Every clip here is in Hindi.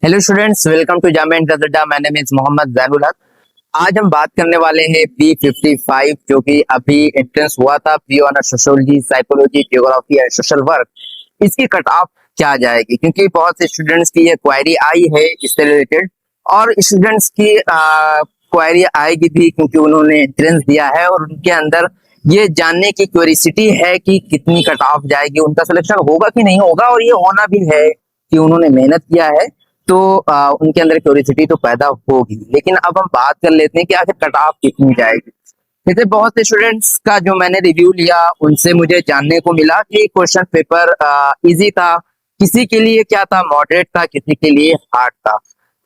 Hello students, welcome to Jamia inter Adda. My name is Mohammad Zainul Haq. आज हम बात करने वाले हैं B55 जो कि अभी एंट्रेंस हुआ था। B honour sociology, psychology, geography and social work. इसकी कट ऑफ क्या जाएगी, क्योंकि बहुत से स्टूडेंट्स की ये क्वेरी आई है इससे रिलेटेड, और स्टूडेंट्स की क्वेरी आएगी भी क्योंकि उन्होंने एंट्रेंस दिया है और उनके अंदर ये जानने की क्यूरियोसिटी है कि कितनी कट ऑफ जाएगी, उनका सिलेक्शन होगा कि नहीं होगा। और ये होना भी है कि उन्होंने मेहनत किया है, तो उनके अंदर क्यूरियोसिटी तो पैदा होगी। लेकिन अब हम बात कर लेते हैं कि आखिर कट ऑफ कितनी जाएगी। जैसे बहुत से स्टूडेंट्स का जो मैंने रिव्यू लिया उनसे मुझे जानने को मिला कि क्वेश्चन पेपर इजी था, किसी के लिए क्या था मॉडरेट था, किसी के लिए हार्ड था।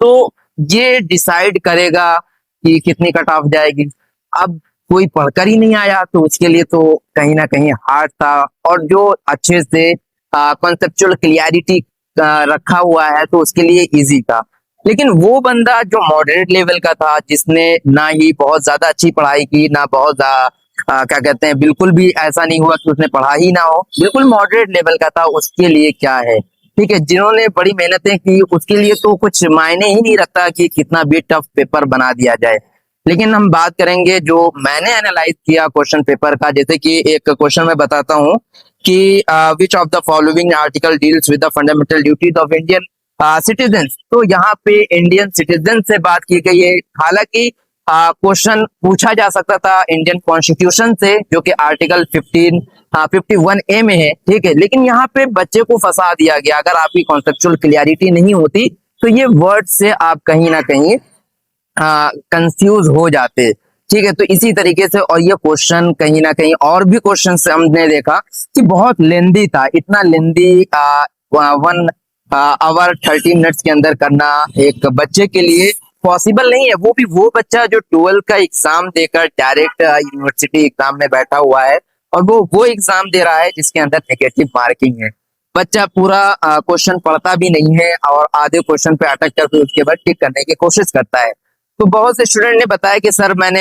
तो ये डिसाइड करेगा कि कितनी कट ऑफ जाएगी। अब कोई पढ़कर ही नहीं आया तो उसके लिए तो कहीं ना कहीं हार्ड था, और जो अच्छे से कॉन्सेप्चुअल क्लियरिटी रखा हुआ है तो उसके लिए इजी था। लेकिन वो बंदा जो मॉडरेट लेवल का था, जिसने ना ही बहुत ज्यादा अच्छी पढ़ाई की, ना बहुत क्या कहते हैं, बिल्कुल भी ऐसा नहीं हुआ कि उसने पढ़ा ही ना हो, बिल्कुल मॉडरेट लेवल का था, उसके लिए क्या है। ठीक है, जिन्होंने बड़ी मेहनतें की उसके लिए तो कुछ मायने ही नहीं रखता कि कितना भी टफ पेपर बना दिया जाए। लेकिन हम बात करेंगे जो मैंने एनालाइज किया क्वेश्चन पेपर का। जैसे कि एक क्वेश्चन मैं बताता हूँ कि which of the following article deals with the fundamental duties of Indian citizen. तो यहाँ पे इंडियन सिटीजन से बात की गई है। हालांकि क्वेश्चन पूछा जा सकता था इंडियन कॉन्स्टिट्यूशन से, जो कि आर्टिकल 51A में है। ठीक है, लेकिन यहाँ पे बच्चे को फंसा दिया गया। अगर आपकी कॉन्सेप्चुअल क्लियरिटी नहीं होती तो ये वर्ड से आप कहीं ना कहीं कंफ्यूज हो जाते। ठीक है, तो इसी तरीके से, और ये क्वेश्चन कहीं ना कहीं और भी क्वेश्चन से हमने देखा कि बहुत लेंदी था। इतना लेंदी 1 आवर 30 मिनट्स के अंदर करना एक बच्चे के लिए पॉसिबल नहीं है। वो भी वो बच्चा जो 12 का एग्जाम देकर डायरेक्ट यूनिवर्सिटी एग्जाम में बैठा हुआ है, और वो एग्जाम दे रहा है जिसके अंदर नेगेटिव मार्किंग है। बच्चा पूरा क्वेश्चन पढ़ता भी नहीं है और आधे क्वेश्चन पे अटक कर उसके बाद टिक करने की कोशिश करता है। तो बहुत से स्टूडेंट ने बताया कि सर मैंने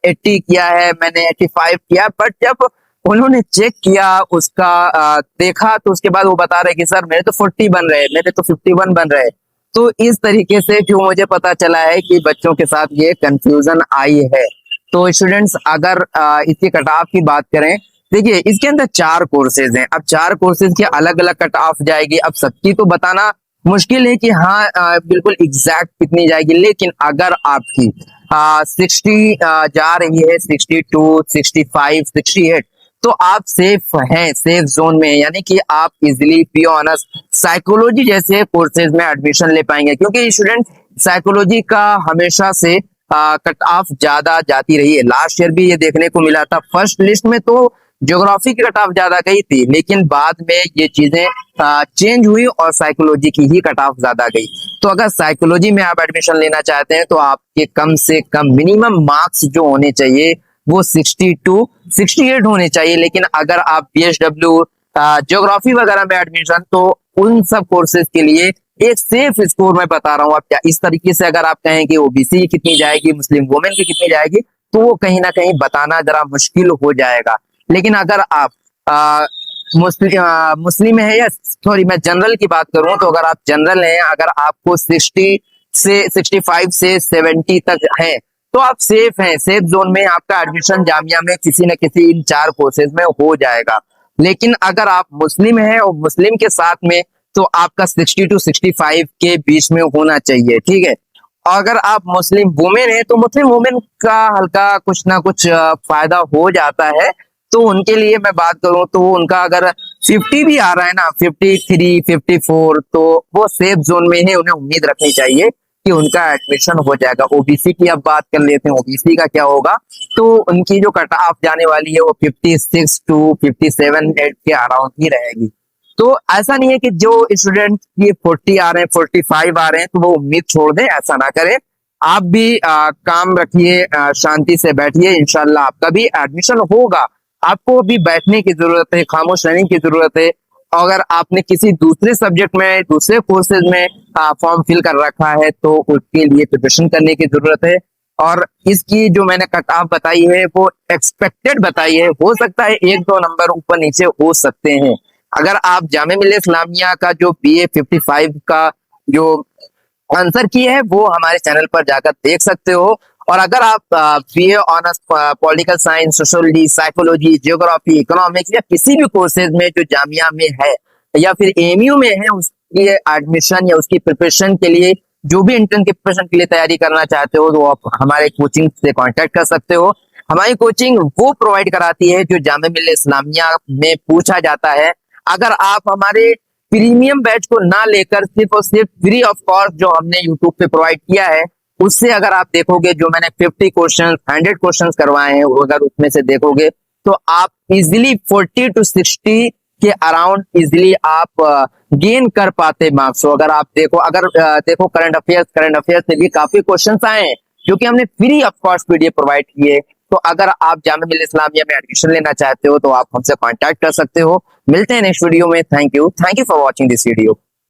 80 किया है, मैंने 85 किया, बट जब उन्होंने चेक किया उसका देखा तो उसके बाद वो बता रहे कि सर मेरे तो 40 बन रहे, मेरे तो 51 बन रहे। तो इस तरीके से जो मुझे पता चला है कि बच्चों के साथ ये कंफ्यूजन आई है। तो स्टूडेंट्स अगर इसकी कट ऑफ की बात करें, देखिए इसके अंदर 4 कोर्सेज हैं। अब 4 कोर्सेज की अलग अलग कट ऑफ जाएगी। अब सबकी तो बताना मुश्किल है कि हाँ बिल्कुल एग्जैक्ट कितनी जाएगी। लेकिन अगर आपकी 60 जा रही है, 62, 65, 68, तो आप सेफ हैं, सेफ जोन में हैं। यानी कि आप इजिली बी ऑनर्स साइकोलॉजी जैसे कोर्सेज में एडमिशन ले पाएंगे, क्योंकि स्टूडेंट साइकोलॉजी का हमेशा से कट ऑफ ज्यादा जाती रही है। लास्ट ईयर भी ये देखने को मिला था। फर्स्ट लिस्ट में तो ज्योग्राफी की कट ऑफ ज्यादा गई थी, लेकिन बाद में ये चीजें चेंज हुई और साइकोलॉजी की ही कट ऑफ ज्यादा गई। तो अगर साइकोलॉजी में आप एडमिशन लेना चाहते हैं तो आपके कम से कम मिनिमम मार्क्स जो होने चाहिए वो 62, 68 होने चाहिए। लेकिन अगर आप BSW ज्योग्राफी वगैरह में एडमिशन, तो उन सब कोर्सेज के लिए एक सेफ स्कोर मैं बता रहा हूँ। आप क्या इस तरीके से अगर आप कहें कि ओबीसी कितनी जाएगी, मुस्लिम वुमेन की कितनी जाएगी, तो वो कहीं ना कहीं बताना जरा मुश्किल हो जाएगा। लेकिन अगर आप मुस्लिम है, या सॉरी मैं जनरल की बात करूं, तो अगर आप जनरल हैं, अगर आपको 60 से 65 से 70 तक है तो आप सेफ हैं, सेफ जोन में। आपका एडमिशन जामिया में किसी न किसी इन 4 कोर्सेज में हो जाएगा। लेकिन अगर आप मुस्लिम हैं और मुस्लिम के साथ में, तो आपका 60 टू 65 के बीच में होना चाहिए। ठीक है, अगर आप मुस्लिम वुमेन है तो मुस्लिम वुमेन का हल्का कुछ ना कुछ फायदा हो जाता है। तो उनके लिए मैं बात करूं तो उनका अगर 50 भी आ रहा है ना, 53, 54, तो वो सेफ जोन में है, उन्हें उम्मीद रखनी चाहिए कि उनका एडमिशन हो जाएगा। ओबीसी की अब बात कर लेते हैं, ओबीसी का क्या होगा। तो उनकी जो कट ऑफ जाने वाली है वो 56 टू 57 के अराउंड ही रहेगी। तो ऐसा नहीं है कि जो स्टूडेंट ये 40 आ रहे हैं, 45 आ रहे हैं, तो वो उम्मीद छोड़ दें, ऐसा ना करें। आप भी काम रखिए, शांति से बैठिए, इंशाल्लाह आपका भी एडमिशन होगा। आपको भी बैठने की जरूरत है, खामोश रहने की जरूरत है। अगर आपने किसी दूसरे सब्जेक्ट में, दूसरे कोर्सेज में फॉर्म फिल कर रखा है तो उसके लिए प्रिपरेशन करने की जरूरत है। और इसकी जो मैंने कट ऑफ बताई है वो एक्सपेक्टेड बताई है। हो सकता है 1-2 नंबर ऊपर नीचे हो सकते हैं। अगर आप जामिया मिल्लिया इस्लामिया का जो BA 55 का जो आंसर की है वो हमारे चैनल पर जाकर देख सकते हो। और अगर आप BA honours political science, sociology, psychology, geography, economics या किसी भी कोर्सेज में जो जामिया में है या फिर एएमयू में है, उसकी एडमिशन या उसकी प्रिपरेशन के लिए, जो भी इंटर्न की प्रिपरेशन के लिए तैयारी करना चाहते हो, तो आप हमारे कोचिंग से कांटेक्ट कर सकते हो। हमारी कोचिंग वो प्रोवाइड कराती है जो जामिया मिल्लिया इस्लामिया में पूछा जाता है। अगर आप हमारे प्रीमियम बैच को ना लेकर सिर्फ और सिर्फ फ्री ऑफ कॉस्ट जो हमने यूट्यूब पे प्रोवाइड किया है, उससे अगर आप देखोगे, जो मैंने 50 क्वेश्चन 100 क्वेश्चन करवाए हैं, अगर उसमें से देखोगे तो आप इजिली 40 to 60 के अराउंड इजिली आप गेन कर पाते मार्क्स। तो अगर आप देखो, अगर देखो करंट अफेयर्स से भी काफी क्वेश्चंस आए हैं जो कि हमने free of cost PDF provide किए। तो अगर आप जामिया मिल्लिया इस्लामिया में एडमिशन लेना चाहते हो तो आप हमसे कांटेक्ट कर सकते हो। मिलते हैं नेक्स्ट वीडियो में। Thank you for watching this video.